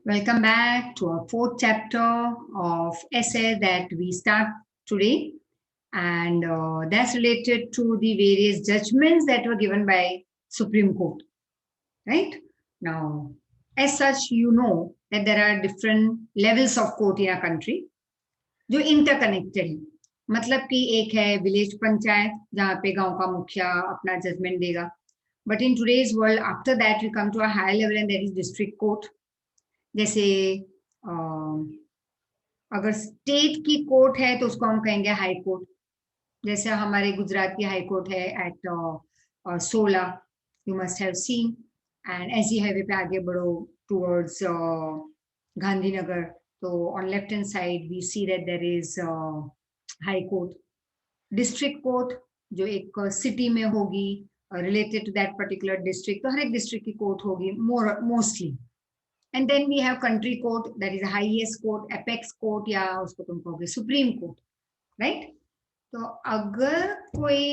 Welcome back to our fourth chapter of essay that we start today, and that's related to the various judgments that were given by Supreme Court. Right now, as such, you know that there are different levels of court in our country, जो interconnected है. मतलब कि एक है village panchayat जहाँ पे गांव का मुखिया अपना जजमेंट देगा. But in today's world, after that we come to a higher level, and that is district court. जैसे अगर स्टेट की कोर्ट है तो उसको हम कहेंगे हाई कोर्ट. जैसे हमारे गुजरात की हाई कोर्ट है at Sola, you must have seen. And SG highway पे आगे बढ़ो टुवर्ड्स गांधीनगर, तो on left hand side we see that there is high court. District court जो एक सिटी में होगी related to that particular district, तो हर एक डिस्ट्रिक्ट की कोर्ट होगी mostly. And then we have country court, that is the highest court, apex court, या उसको तुम कहोगे सुप्रीम कोर्ट, राइट. तो अगर कोई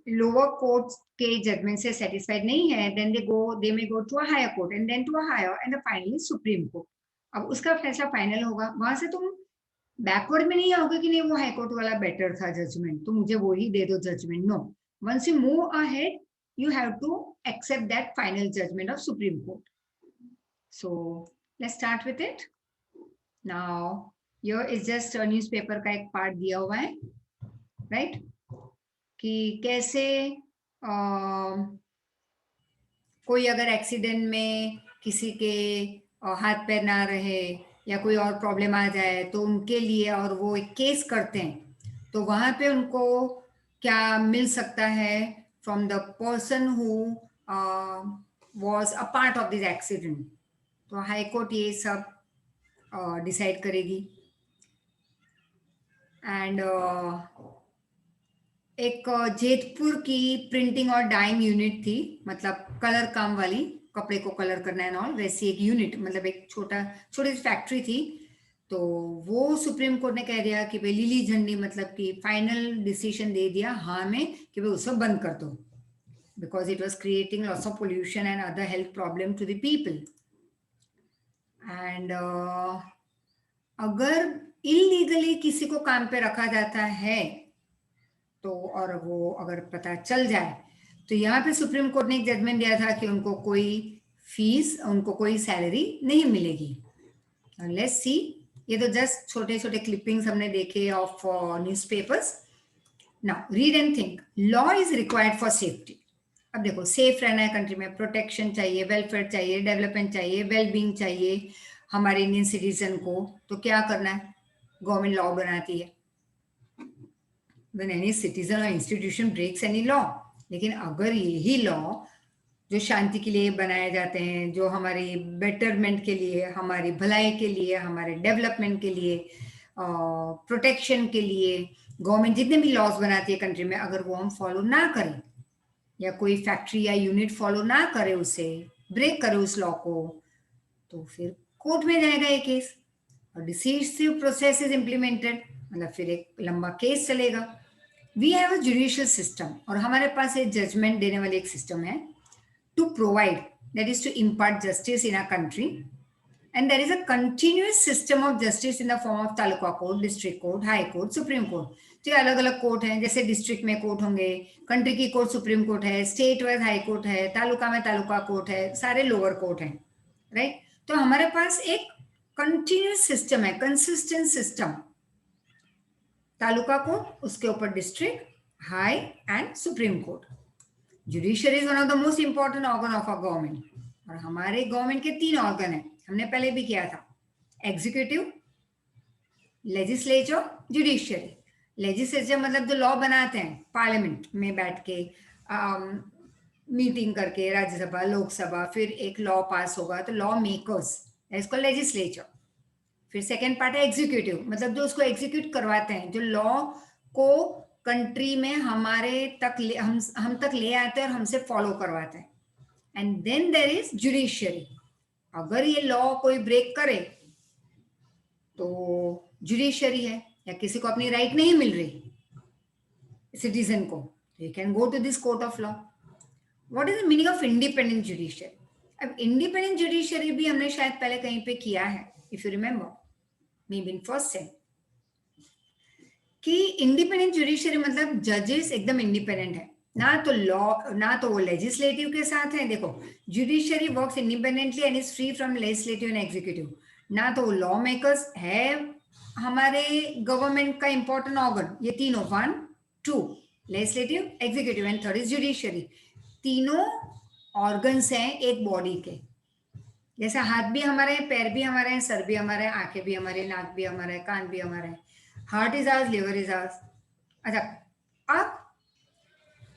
लोअर कोर्ट के जजमेंट से सेटिस्फाइड नहीं है, then they may go to a higher court and then to a higher and finally supreme court. अब उसका फैसला फाइनल होगा. वहां से तुम बैकवर्ड में नहीं आओगे कि नहीं वो हाई कोर्ट वाला बेटर था जजमेंट, तो मुझे वो ही दे दो judgment. No, once you move ahead you have to accept that final judgment of Supreme Court. So let's start with it. Now here is just a newspaper का एक part दिया हुआ है, right? कि कैसे कोई अगर एक्सीडेंट में किसी के हाथ पैर ना रहे या कोई और प्रॉब्लम आ जाए तो उनके लिए, और वो एक केस करते हैं, तो वहां पे उनको क्या मिल सकता है from the person who was a part of this accident. तो हाई कोर्ट ये सब डिसाइड करेगी. एंड एक जेतपुर की प्रिंटिंग और डाइंग यूनिट थी, मतलब कलर काम वाली, कपड़े को कलर करना है और वैसी एक यूनिट, मतलब एक छोटी सी फैक्ट्री थी. तो वो सुप्रीम कोर्ट ने कह दिया कि भाई लीली झंडी, मतलब कि फाइनल डिसीजन दे दिया हाँ में कि भाई उसको बंद कर दो, because it was creating lots of pollution and other health problem to the people. And अगर इलीगली किसी को काम पे रखा जाता है तो, और वो अगर पता चल जाए, तो यहाँ पे सुप्रीम कोर्ट ने एक जजमेंट दिया था कि उनको कोई फीस, उनको कोई सैलरी नहीं मिलेगी. Let's see. ये तो जस्ट छोटे छोटे क्लिपिंग्स हमने देखे of newspapers. Now read and think. Law is required for safety. अब देखो, सेफ रहना है कंट्री में, प्रोटेक्शन चाहिए, वेलफेयर चाहिए, डेवलपमेंट चाहिए, वेलबींग चाहिए हमारे इंडियन सिटीजन को. तो क्या करना है? गवर्नमेंट लॉ बनाती है. when any citizen or institution breaks any law. लेकिन अगर यही लॉ जो शांति के लिए बनाए जाते हैं, जो हमारे बेटरमेंट के लिए, हमारी भलाई के लिए, हमारे डेवलपमेंट के लिए, प्रोटेक्शन के लिए गवर्नमेंट जितने भी लॉज बनाती है कंट्री में, अगर वो हम फॉलो ना करें, या कोई फैक्ट्री या यूनिट फॉलो ना करे, उसे ब्रेक करे उस लॉ को, तो फिर कोर्ट में जाएगा ये केस, और डिसीसिव प्रोसेस इज इम्प्लीमेंटेड, मतलब फिर एक लंबा केस चलेगा. We have a judicial system, और हमारे पास एक जजमेंट देने वाली एक सिस्टम है to provide, that is to impart justice in a country. And there is a continuous system of justice in the form of taluka court, district court, high court, supreme court. तो ये अलग अलग court हैं. जैसे district में court होंगे, country की court supreme court है, स्टेट वाइज हाई कोर्ट है, तालुका में तालुका कोर्ट है, सारे लोअर कोर्ट हैं, राइट. तो हमारे पास एक कंटिन्यूअस सिस्टम है, कंसिस्टेंट सिस्टम. तालुका कोर्ट, उसके ऊपर district, high and supreme court. Judiciary is one of the most important organ of a government. और हमारे गवर्नमेंट के 3 ऑर्गन है, हमने पहले भी किया था. Executive, legislature, judiciary. लेजिस्लेचर मतलब जो लॉ बनाते हैं पार्लियामेंट में बैठ के, मीटिंग करके, राज्यसभा, लोकसभा, फिर एक लॉ पास होगा तो लॉ मेकर्स, इसको लेजिस्लेचर. फिर सेकेंड पार्ट है एग्जीक्यूटिव, मतलब जो उसको एग्जीक्यूट करवाते हैं, जो लॉ को कंट्री में हमारे तक हम तक ले आते हैं और हमसे फॉलो करवाते हैं. And then there is judiciary. अगर ये लॉ कोई ब्रेक करे तो जुडिशियरी है, या किसी को अपनी राइट नहीं मिल रही सिटीजन को, you can go to this court of law. What is the meaning of independent judiciary? अब इंडिपेंडेंट जुडिशरी भी हमने शायद पहले कहीं पे किया है, if you remember, maybe in first sem, कि इंडिपेंडेंट जुडिशरी मतलब जजेस एकदम इंडिपेंडेंट है, ना तो लॉ, ना तो वो लेजिस्लेटिव के साथ है। देखो, judiciary works independently and is free from legislative and executive. ना तो वो लॉ मेकर्स है हमारे गवर्नमेंट का इंपॉर्टेंट ऑर्गन, ये तीनों, 1 2 legislative, executive and third is judiciary. तीनों ऑर्गन्स हैं एक बॉडी के, जैसे हाथ भी हमारे हैं, पैर भी हमारे हैं, सर भी हमारे हैं, आंखें भी हमारे, नाक भी हमारा है, कान भी हमारा है, heart is ours, liver is ours. अच्छा, अब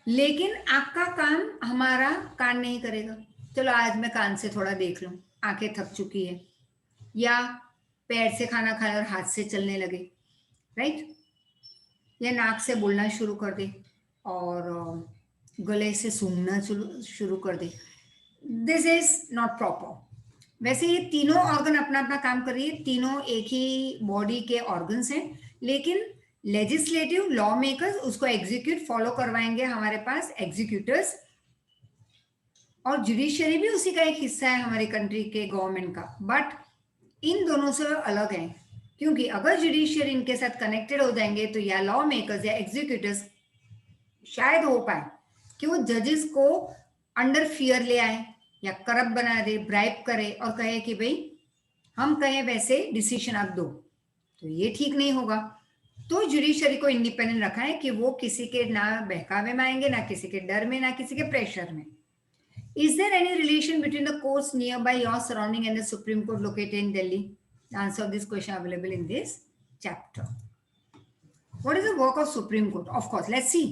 लेकिन आपका काम हमारा कान नहीं करेगा। चलो आज मैं कान से थोड़ा देख लूं, आंखें थक चुकी है, या पैर से खाना खाए और हाथ से चलने लगे, राइट, या नाक से बोलना शुरू कर दे और गले से सूंघना शुरू कर दे। This is not proper. वैसे ये तीनों ऑर्गन अपना अपना काम कर रही है, तीनों एक ही बॉडी के ऑर्गन्स हैं, लेकिन लेजिस्लेटिव लॉ मेकर्स उसको एग्जीक्यूट फॉलो करवाएंगे हमारे पास एग्जीक्यूटर्स, और जुडिशरी भी उसी का एक हिस्सा है हमारी कंट्री के गवर्नमेंट का। बट इन दोनों से अलग है, क्योंकि अगर जुडिशरी इनके साथ कनेक्टेड हो जाएंगे तो या लॉ मेकर्स या एग्जीक्यूटर्स शायद हो पाए कि वो जजेस को अंडर फियर ले आए या करप्ट बना दे, ब्राइब करे और कहे कि भाई हम कहें वैसे डिसीजन आप दो, तो ये ठीक नहीं होगा। तो जुडिशरी को इंडिपेंडेंट रखा है कि वो किसी के ना बहकावे में आएंगे, ना किसी के डर में, ना किसी के प्रेशर में। Is there any relation between the courts nearby your surrounding and the Supreme Court located in Delhi? The answer of this question available in this chapter. What is the work of Supreme Court? Of course, let's see.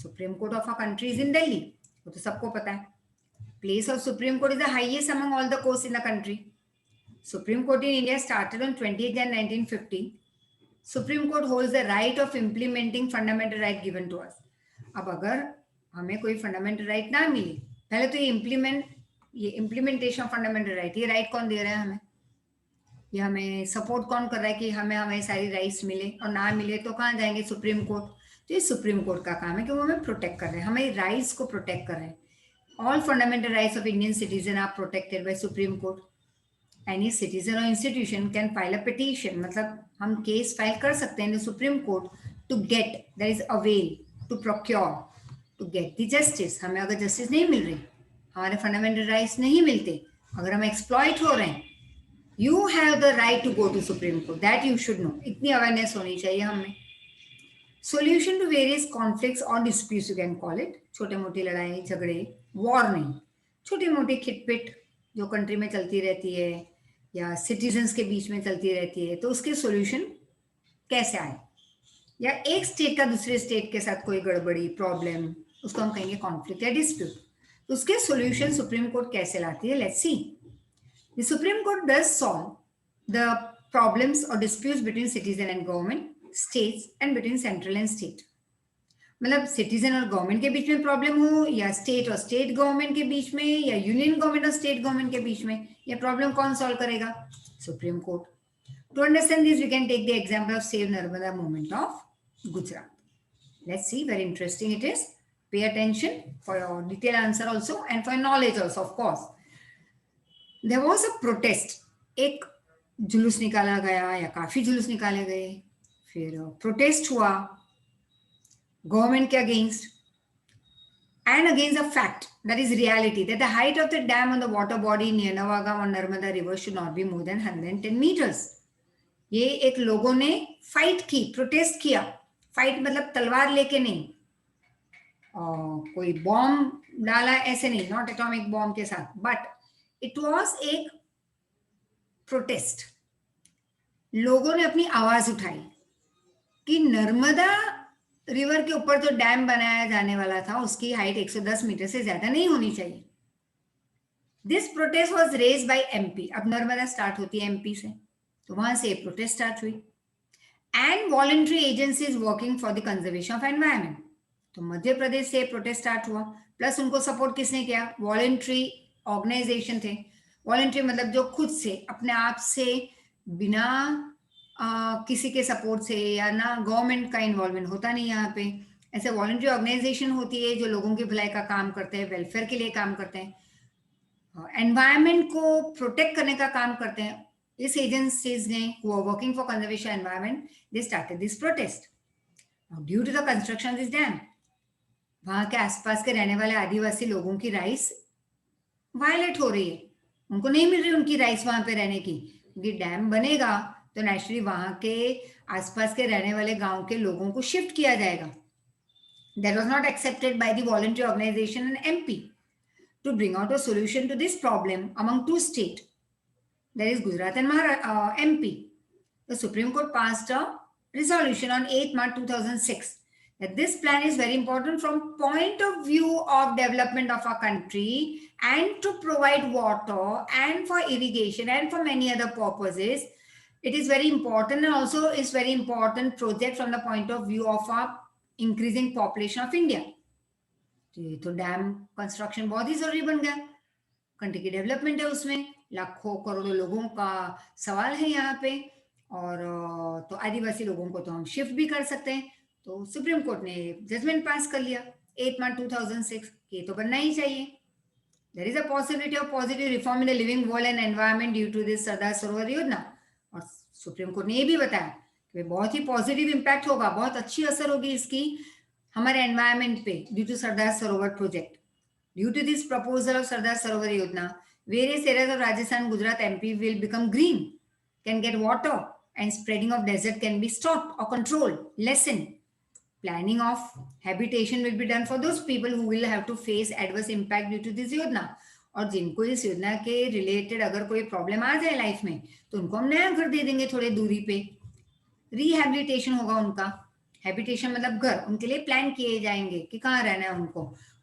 Supreme Court of our country is in Delhi. वो तो सबको पता है. Place of Supreme Court is the highest among all the courts in the country. Supreme Court in India started on 20th Jan 1950. Supreme Court holds the right of implementing fundamental right given to us. अब अगर हमें कोई fundamental right ना मिले, पहले तो ये implementation fundamental right, ये राइट कौन दे रहा है हमें, ये हमें सपोर्ट कौन कर रहा है कि हमें सारी राइट्स मिले, और ना मिले तो कहाँ जाएंगे, सुप्रीम कोर्ट। तो ये सुप्रीम कोर्ट का काम है कि वो हमें प्रोटेक्ट कर रहे हैं, हमें राइट्स को प्रोटेक्ट कर रहे हैं। All fundamental rights of Indian citizen are protected by supreme court. Any citizen और institution can file a petition, मतलब हम केस फाइल कर सकते हैं in the supreme court to get, that is avail, to procure, to get the justice. हमें अगर justice नहीं मिल रही, हमारे फंडामेंटल राइट्स नहीं मिलते, अगर हम एक्सप्लॉइट हो रहे हैं, you have the right to go to supreme court, that you should know. इतनी अवेयरनेस होनी चाहिए हमें। सोल्यूशन टू वेरियस कॉन्फ्लिक्ट्स और disputes, you can call it, छोटे मोटी लड़ाई झगड़े, वॉर नहीं, छोटी मोटी खिटपिट जो कंट्री में चलती रहती है या सिटीजन्स के बीच में चलती रहती है, तो उसके सोल्यूशन कैसे आए, या एक स्टेट का दूसरे स्टेट के साथ कोई गड़बड़ी, प्रॉब्लम, उसको हम कहेंगे कॉन्फ्लिक्ट या डिस्प्यूट। उसके सॉल्यूशन सुप्रीम कोर्ट कैसे लाती है, let's see. The supreme court does solve the problems और disputes between citizen and government, states and between central and state. मतलब सिटीजन और गवर्नमेंट के बीच में प्रॉब्लम हो, या स्टेट और स्टेट गवर्नमेंट के बीच में, या यूनियन गवर्नमेंट और स्टेट गवर्नमेंट के बीच में, ये प्रॉब्लम कौन सॉल्व करेगा, supreme court. To understand this, we can take the example of Save Narmada movement of Gujarat. Let's see, very interesting it is. Pay attention for your detailed answer also and for your knowledge also, of course. There was a protest. एक जुलूस निकाला गया या काफी जुलूस निकाले गए, फिर प्रोटेस्ट हुआ गवर्नमेंट के against and against the fact, that is reality, that the height of the dam on the water body near Navagam on Narmada river should not be more than 110 meters. ये एक लोगों ने fight की, protest किया। Fight मतलब तलवार लेके नहीं, कोई बॉम्ब डाला ऐसे नहीं, नॉट एटॉमिक बॉम्ब के साथ, बट इट वाज एक प्रोटेस्ट। लोगों ने अपनी आवाज उठाई कि नर्मदा रिवर के ऊपर जो डैम बनाया जाने वाला था उसकी हाइट 110 मीटर से ज्यादा नहीं होनी चाहिए। This protest was raised bye MP. अब नर्मदा स्टार्ट होती है एमपी से, तो वहां से प्रोटेस्ट स्टार्ट हुई। And voluntary agencies working for the conservation of environment, तो मध्य प्रदेश से प्रोटेस्ट स्टार्ट हुआ। प्लस उनको सपोर्ट किसने किया, वॉलंटरी ऑर्गेनाइजेशन थे। वॉलंटरी मतलब जो खुद से अपने आप से बिना किसी के सपोर्ट से, या ना गवर्नमेंट का इन्वॉल्वमेंट होता नहीं यहाँ पे, ऐसे वॉलंटरी ऑर्गेनाइजेशन होती है जो लोगों की भलाई का काम करते हैं, वेलफेयर के लिए काम करते हैं। एनवायरमेंट को प्रोटेक्ट करने का काम करते हैं। इस एजेंसीज ने who are working for conservation environment, they started this protest. Now, due to the construction of this dam, वहां के आसपास के रहने वाले आदिवासी लोगों की राइट्स वायलेट हो रही है, उनको नहीं मिल रही उनकी राइट्स वहां पे रहने की, क्योंकि डैम बनेगा तो नेचुरली वहां के आसपास के रहने वाले गांव के लोगों को शिफ्ट किया जाएगा. That was not accepted by the voluntary organization and MP. To bring out a solution to this problem among two states, that is Gujarat and MP, the Supreme Court passed a resolution on 8 March 2006 that this plan is very important from point of view of development of our country and to provide water and for irrigation and for many other purposes. It is very important and also is very important project from the point of view of our increasing population of India. तो dam construction बहुत ही जरूरी बन गया, country की development है उसमें, लाखों करोड़ों लोगों का सवाल है यहाँ पे, और तो आदिवासी लोगों को तो हम शिफ्ट भी कर सकते हैं. तो सुप्रीम कोर्ट ने जजमेंट पास कर लिया 8 मार्च 2006 ये तो बनना ही चाहिए. There is a possibility of positive reform in the living world and environment due to this Sardar Sarovar योजना. और सुप्रीम कोर्ट ने ये भी बताया कि बहुत ही पॉजिटिव इंपैक्ट होगा, बहुत अच्छी असर होगी इसकी हमारे एनवायरमेंट पे due to Sardar Sarovar project. Due to this proposal of Sardar Sarovar योजना, various areas of Rajasthan, Gujarat, MP will become green, can get water, and spreading of desert can be stopped or controlled, lessened. Planning of habitation will be done for those people who will have to face adverse impact due to this योजना. और जिनको इस योजना के related अगर कोई problem आ जाए life में तो उनको हम नया घर दे देंगे थोड़े दूरी पे, रिहेबिलिटेशन होगा उनका. हैबिटेशन मतलब घर, उनके लिए प्लान किए जाएंगे कि कहाँ रहना है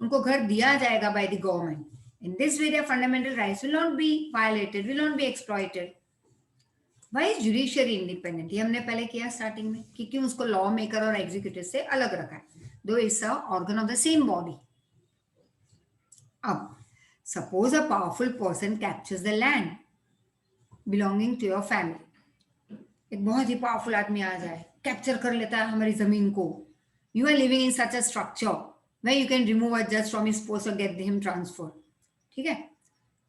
उनको घर दिया जाएगा by the government. In this way, their fundamental rights will not be violated, will not be exploited. Why is judiciary independent? ये हमने पहले किया स्टार्टिंग में कि क्यों उसको लॉ मेकर और एग्जीक्यूटिव से अलग रखा है, though it's a organ of the same body. अब suppose a powerful person captures the land belonging to your family. एक बहुत ही पावरफुल आदमी आ जाए, कैप्चर कर लेता है हमारी जमीन को. You are living in such a structure where you can remove a judge from his post or get him transferred. ठीक है.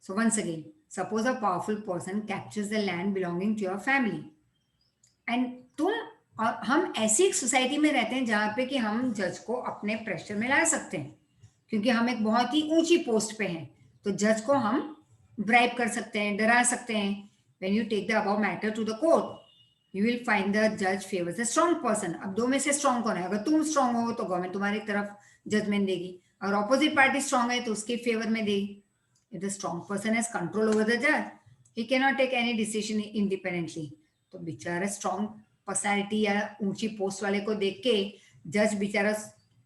So once again, suppose a powerful person captures the land belonging to your family, and तुम और हम ऐसी एक society में रहते हैं जहां पे कि हम जज को अपने प्रेशर में ला सकते हैं, क्योंकि हम एक बहुत ही ऊंची पोस्ट पे हैं, तो जज को हम ब्राइब कर सकते हैं, डरा सकते हैं. When you take the above matter to the court, you will find the judge favors the strong person. अब दो में से स्ट्रॉन्ग कौन है? अगर तुम स्ट्रॉन्ग हो तो गवर्नमेंट तुम्हारी तरफ जजमेंट देगी, और ऑपोजिट पार्टी स्ट्रॉन्ग है तो उसके फेवर में देगी. If the strong person has control over the judge, he cannot take any decision independently. तो बेचारा स्ट्रॉन्ग पर्सनैलिटी या ऊंची पोस्ट वाले को देख के जज बेचारा,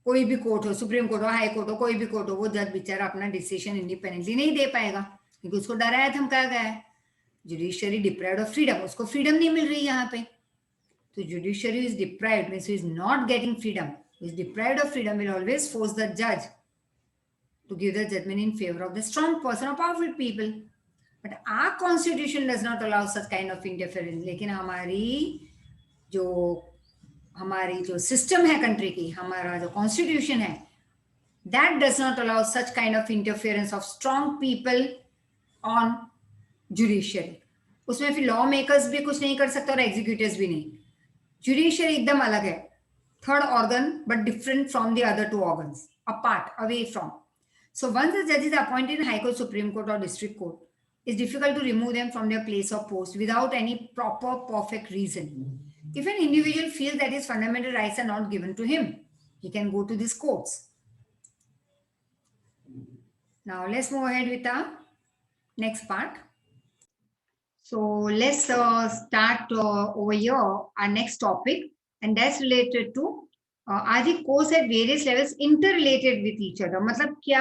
कोई भी कोर्ट हो, सुप्रीम कोर्ट हो, हाई कोर्ट हो, कोई भी कोर्ट हो, वो जज बेचारा अपना डिसीजन इंडिपेंडेंटली नहीं दे पाएगा, क्योंकि उसको डराया धमकाया गया है. जुडिशियरी डिप्राइव्ड ऑफ फ्रीडम, उसको फ्रीडम नहीं मिल रही यहाँ पे. तो judiciary is deprived means is not getting freedom, is deprived of freedom, will always force the जज to give the judgment in favor of the strong person or powerful people. But our constitution does not allow such kind of interference. लेकिन हमारी जो system है country की, हमारा जो constitution है, that does not allow such kind of interference of strong people on judiciary. उसमें फिर लॉ मेकर्स भी कुछ नहीं कर सकता और एग्जीक्यूटिव्स भी नहीं. जुडिशियरी एकदम अलग है, third organ, but different from the other two organs, apart, away from. So once the judge is appointed in High Court, Supreme Court or District Court, it's difficult to remove them from their place of post without any proper, perfect reason. If an individual feels that his fundamental rights are not given to him, he can go to these courts. Now let's move ahead with our next part. So let's start over here our next topic, and that's related to are the courts at various levels interrelated with each other. मतलब क्या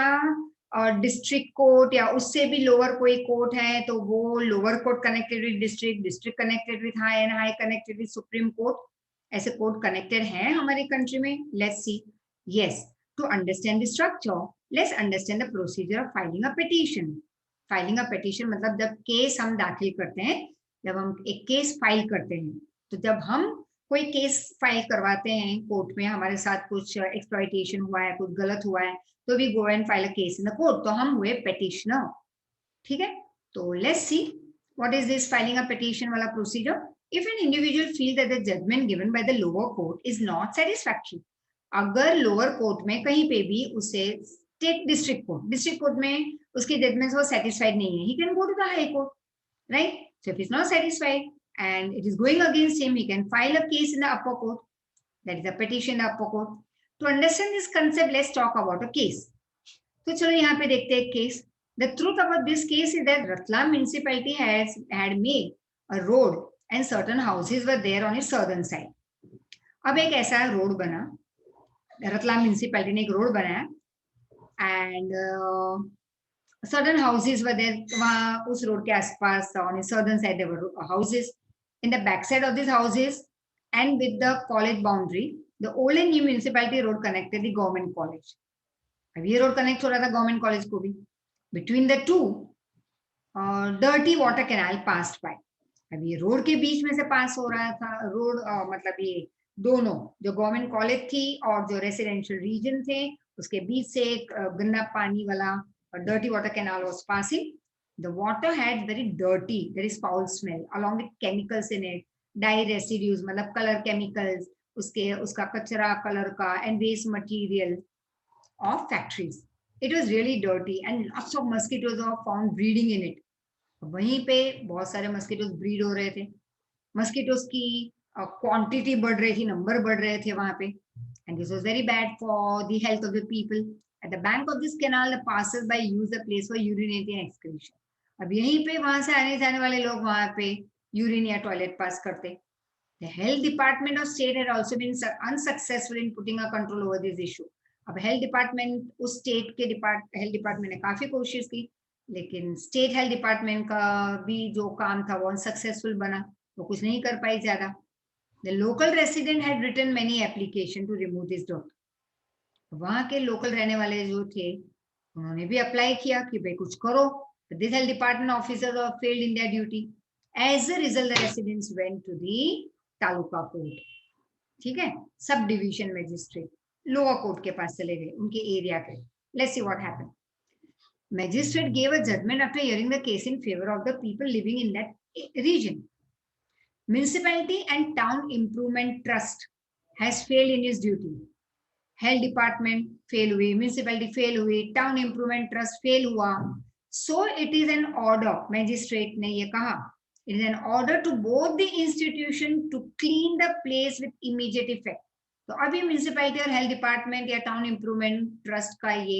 district court या उससे भी lower कोई court है तो वो lower court connected with district, district connected with high, and high connected with supreme court. ऐसे कोर्ट कनेक्टेड हैं हमारी कंट्री में. Let's see. Yes, to understand the structure, let's understand the procedure of filing a petition. Filing a petition मतलब जब case हम दाखिल करते हैं, जब हम एक केस फाइल करते हैं, तो जब हम कोई केस फाइल करवाते हैं कोर्ट में, हमारे साथ कुछ एक्सप्लॉइटेशन हुआ है, कुछ गलत हुआ है, तो we go and file a case in the court, तो हम हुए पेटिशनर. ठीक है, तो let's see what is this filing a petition वाला procedure. If an individual feel that the judgement given by the lower court is not satisfactory, अगर लोअर court में कहीं पे भी उसे स्टेट डिस्ट्रिक्ट कोर्ट में उसके जजमेंट वो सेटिस्फाइड नहीं है, he can go to the high court, right? So if is not satisfied and it is going against him, he can file a case in the upper court, that is a petition in the upper court. To understand this concept, let's talk about a case. तो चलो यहाँ पे देखते हैं case. The truth about this case is that Ratlam municipality had made a road and certain houses were there on its southern side. अब एक ऐसा road बना, रतलाम म्यूनिसिपैलिटी ने एक रोड बनाया and certain houses were there. वहाँ उस road के आसपास on its southern side there were houses. In the backside of these houses and with the college boundary, the old and new municipality road connected the government college. अब ये road connect हो रहा था government college को भी. Between the two, dirty water canal passed by. अब ये road के बीच में से पास हो रहा था रोड, मतलब ये दोनों जो गवर्नमेंट कॉलेज थी और जो रेसिडेंशियल रीजन थे उसके बीच से एक गंदा पानी वाला dirty water canal was passing. The water had very dirty, there is foul smell along with chemicals in it, dye residues, मतलब color chemicals, उसका कचरा कलर का and waste material of factories. It was really dirty and lots of mosquitoes were found breeding in it. वहीं पे बहुत सारे mosquitoes breed हो रहे थे. Mosquitoes की quantity बढ़ रही थी, नंबर बढ़ रहे थे वहां पे, and this was very bad for the health of the people. At the bank of this canal, the passers-by use the place for urinating and excretion. अब यहीं पे वहां से आने जाने वाले लोग वहां पे यूरिन या टॉयलेट पास करते. The health department of state had also been unsuccessful in putting a control over this issue. अब हेल्थ डिपार्टमेंट उस स्टेट के हेल्थ डिपार्टमेंट ने काफी कोशिश की, लेकिन स्टेट हेल्थ डिपार्टमेंट का भी जो काम था वो अनसक्सेसफुल बना, वो कुछ नहीं कर पाई ज्यादा. The local resident had written many application to remove this dot. वहां के लोकल रहने वाले जो थे उन्होंने भी अप्लाई किया कि भाई कुछ करो. But this health department officers have failed in their duty. As a result, the residents went to the taluka court. ठीक है, sub division magistrate lower court के पास चले गए उनके एरिया के. Let's see what happened. Magistrate gave a judgment after hearing the case in favor of the people living in that region. Municipality and Town Improvement Trust has failed in its duty. Health Department fail हुई, Municipality fail हुई, Town Improvement Trust fail हुआ. So it is an order, Magistrate ने ये कहा, it is an order to both the institution to clean the place with immediate effect. तो अभी municipality और health department या टाउन इम्प्रूवमेंट ट्रस्ट का ये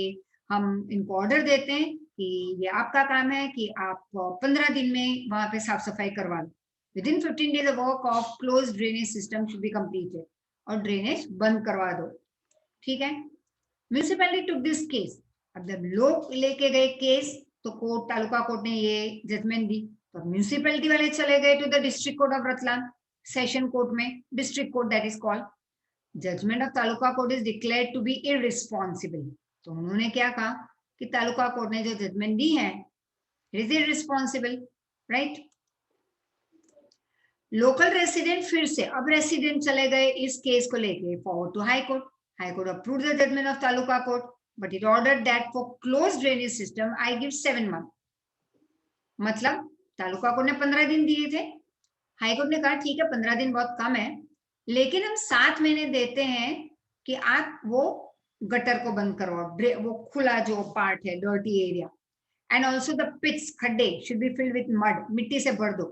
हम इनको ऑर्डर देते हैं कि ये आपका काम है कि आप 15 दिन में वहां पे साफ सफाई करवा लो. Within 15 days, the work of closed drainage system should be completed और ड्रेनेज बंद करवा दो. ठीक है, म्यूनिसिपैलिटी टुक दिस केस. अब जब लोग लेके गए केस तो कोर्ट, तालुका कोर्ट ने ये जजमेंट दी, तो म्यूनिसिपैलिटी वाले चले गए to the district court of Ratlam, session court में, district court that is called. Judgement of taluka court is declared to be irresponsible. तो उन्होंने क्या कहा कि तालुका कोर्ट ने जो जजमेंट दी है it is irresponsible, right? Local resident फिर से अब रेसिडेंट चले गए इस केस को लेके forward to high court. High court approved the judgment of taluka court, but it ordered that for close drainage system I give 7 months. मतलब तालुका कोर्ट ने 15 दिन दिए थे, हाई कोर्ट ने कहा ठीक है 15 दिन बहुत कम है, लेकिन हम 7 महीने देते हैं कि आप वो गटर को बंद करवाओ, वो खुला जो पार्ट है dirty area, and also the pits, खड्डे should be filled with mud, मिट्टी से भर दो,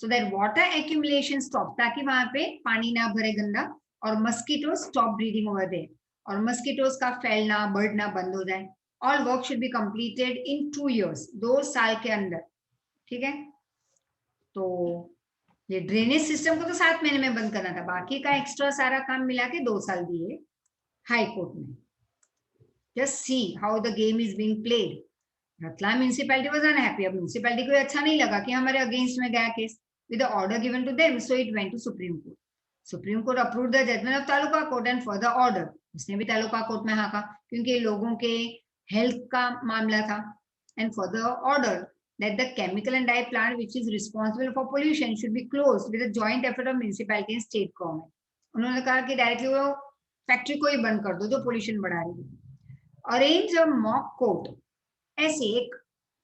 so that water accumulation stop, ताकि वहां पे पानी ना भरे गंदा, और mosquito stop breeding over there, और मस्कीटोज का फैलना बढ़ना बंद हो जाए. All work should be completed in 2 years, 2 साल के अंदर. ठीक है, तो ये ड्रेनेज सिस्टम को तो 7 महीने में बंद करना था, बाकी का एक्स्ट्रा सारा काम मिला के 2 साल दिए हाई कोर्ट में. Just see how the game is being played. Ratlam municipality was unhappy. अब म्यूनिसिपैलिटी को अच्छा नहीं लगा कि हमारे अगेंस्ट में गया case with the order given to them, so it went to supreme court. Supreme court approved the judgment of taluka court and for the order. उसने भी तालुका कोर्ट में हाका क्योंकि लोगों के हेल्थ का मामला था. And for the order that the chemical and dye plant which is responsible for pollution should be closed with a joint effort of municipality and state government. उन्होंने कहा कि डायरेक्टली वो फैक्ट्री को ही बंद कर दो जो पोल्यूशन बढ़ा रही है. अरेंज अ मॉक कोर्ट, ऐसे एक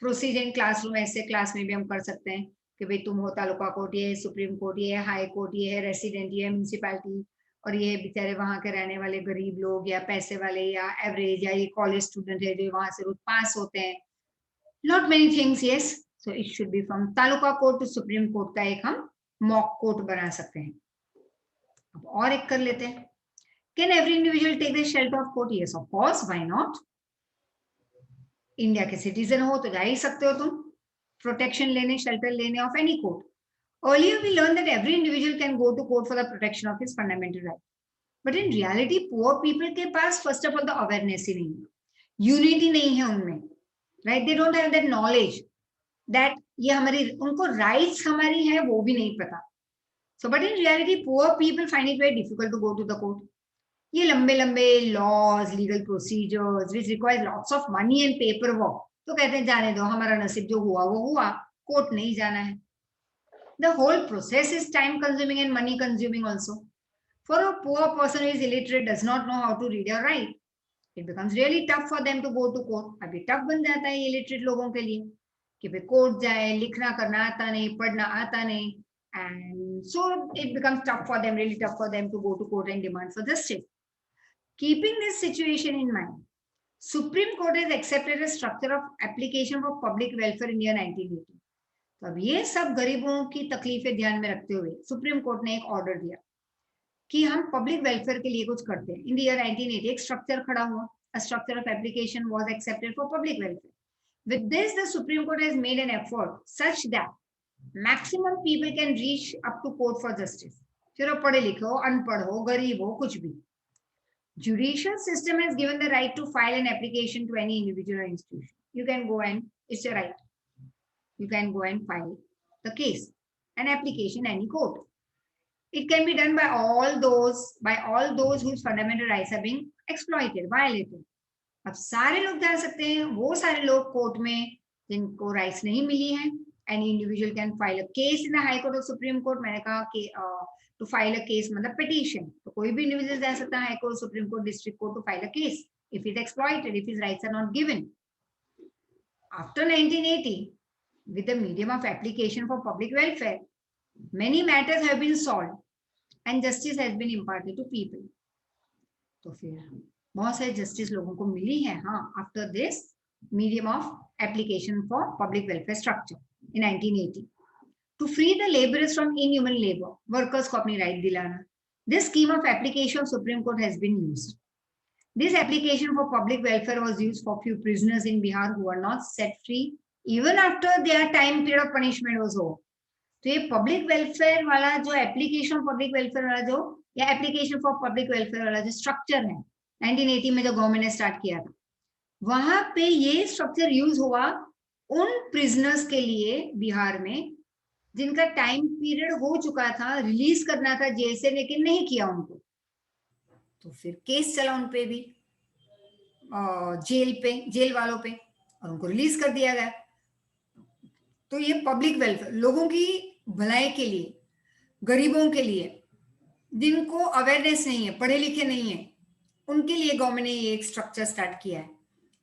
प्रोसीजर इन क्लासरूम, ऐसे क्लास में भी हम कर सकते हैं कि भाई तुम हो तालुका कोर्ट, ये सुप्रीम कोर्ट, ये हाई कोर्ट, ये है रेसिडेंट, ये म्यूनिसिपैलिटी, और ये बेचारे वहां के रहने वाले गरीब लोग या पैसे वाले या एवरेज या ये कॉलेज स्टूडेंट है जो वहां से रोज पास होते हैं. Not many things, yes. So it should be from taluka court to supreme court का एक हम मॉक कोर्ट बना सकते हैं. अब और एक कर लेते हैं. Can every individual take the shelter of court? Yes of course, why not. India के सिटीजन हो तो जा ही सकते हो तुम प्रोटेक्शन लेने, शेल्टर लेने of any court. Earlier we learned that every individual can go to court for the protection of his fundamental right. But in reality, poor people के पास first of all the awareness ही नहीं है, unity नहीं है उनमें, right? They don't have that knowledge that ये हमारी, उनको rights हमारी है वो भी नहीं पता. So but in reality, poor people find it very difficult to go to the court. ये लंबे लंबे laws, legal procedures which require lots of money and paperwork, तो कहते हैं जाने दो, हमारा नसीब जो हुआ वो हुआ, कोर्ट नहीं जाना है. The whole process is time consuming and money consuming also. For a poor person who is illiterate, does not know how to read or write, it becomes really tough for them to go to court. अभी tough बन जाता है illiterate लोगों के लिए कि भाई court जाए, लिखना करना आता नहीं, पढ़ना आता नहीं, and so it becomes tough for them, really tough for them to go to court and demand for justice. Keeping this situation in mind, Supreme Court has accepted a structure of application for public welfare in year 1980. तो अब ये सब गरीबों की तकलीफें ध्यान में रखते हुए सुप्रीम कोर्ट ने एक ऑर्डर दिया कि हम पब्लिक वेलफेयर के लिए कुछ करते हैं. इन द ईयर 1980 एक स्ट्रक्चर खड़ा हुआ. A structure of application was accepted for public welfare. With this the supreme Court has made an effort such that maximum people can reach up to court for justice. फिर वो पढ़े लिखे हो, अनपढ़ हो, गरीब हो, कुछ भी. Judicial system has given the right to file an application to any individual or institution. You can go and, it's your right, you can go and file the case, an application any court. It can be done by all those whose fundamental rights are being exploited, violated. अब सारे लोग जा सकते हैं, वो सारे लोग court में जिनको राइट्स नहीं मिली हैं. Any individual can file a case in the High Court or Supreme Court. मैंने कहा कि to file a case मतलब petition. तो कोई भी individual जा सकता है High Court, Supreme Court, District Court to file a case if he's exploited, if his rights are not given. After 1980, with the medium of application for public welfare, many matters have been solved and justice has been imparted to people. तो फिर बहुत सारी justice लोगों को मिली है. हाँ, after this medium of application for public welfare structure in 1980 to free the laborers from inhuman labor, workers को अपनी right दिलाना. This scheme of application of Supreme Court has been used. This application for public welfare was used for few prisoners in Bihar who were not set free even after their time period of punishment was over. तो ये public welfare वाला जो application public welfare वाला जो या application for public welfare वाला जो structure है 1980 में जो गवर्नमेंट ने स्टार्ट किया था, वहां पे ये स्ट्रक्चर यूज हुआ उन प्रिजनर्स के लिए बिहार में जिनका टाइम पीरियड हो चुका था, रिलीज करना था जेल से, लेकिन नहीं किया उनको. तो फिर केस चला उन पे भी, जेल वालों पे, और उनको रिलीज कर दिया गया. तो ये पब्लिक वेलफेयर, लोगों की भलाई के लिए, गरीबों के लिए, जिनको अवेयरनेस नहीं है, पढ़े लिखे नहीं है, उनके लिए गवर्नमेंट ने ये एक स्ट्रक्चर स्टार्ट किया है.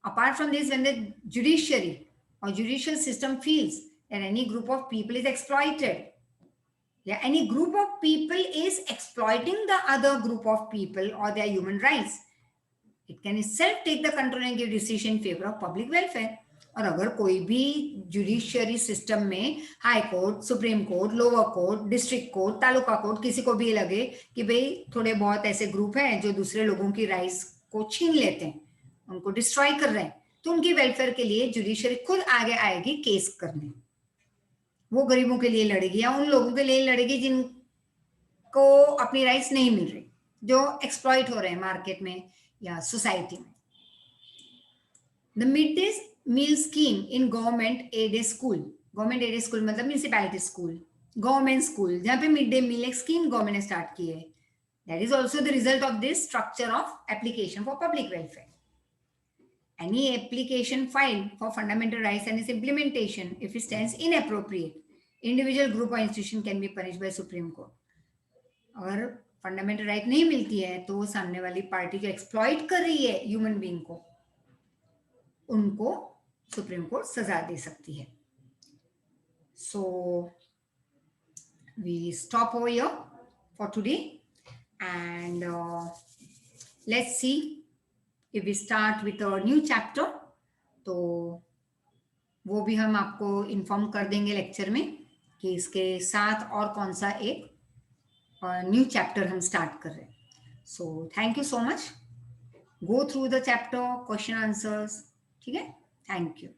Apart from this, when the judiciary or judicial system feels that any group of people is exploited, yeah, any group of people is exploiting the other group of people or their human rights, it can itself take the control and give decision in favor of public welfare. और अगर कोई भी judiciary system में high court, supreme court, lower court, district court, taluka court, किसी को भी लगे कि भाई थोड़े बहुत ऐसे ग्रुप हैं जो दूसरे लोगों की राइट्स को छीन लेते हैं, उनको डिस्ट्रॉय कर रहे हैं, तो उनकी वेलफेयर के लिए जुडिशियरी खुद आगे आएगी केस करने. वो गरीबों के लिए लड़ेगी या उन लोगों के लिए लड़ेगी जिनको अपनी राइट्स नहीं मिल रही, जो एक्सप्लॉइट हो रहे हैं मार्केट में या सोसाइटी में. The mid day meal scheme in government aided school मतलब म्यूनिसिपैलिटी स्कूल, गवर्नमेंट स्कूल, जहाँ पे मिड डे मील एक स्कीम गवर्नमेंट ने स्टार्ट की है. That is also the result of this structure of application for public welfare. Any application filed for fundamental rights and its implementation, if it stands inappropriate, individual, group or institution can be punished by Supreme Court. अगर fundamental right नहीं मिलती है तो सामने वाली party जो exploit कर रही है ह्यूमन बीइंग को, उनको सुप्रीम कोर्ट सजा दे सकती है. So we stop over here for today, and let's see if we start with a new chapter. तो वो भी हम आपको इन्फॉर्म कर देंगे लेक्चर में कि इसके साथ और कौन सा एक न्यू चैप्टर हम स्टार्ट कर रहे हैं. So thank you so much. Go through the chapter, question answers. ठीक है, थैंक यू.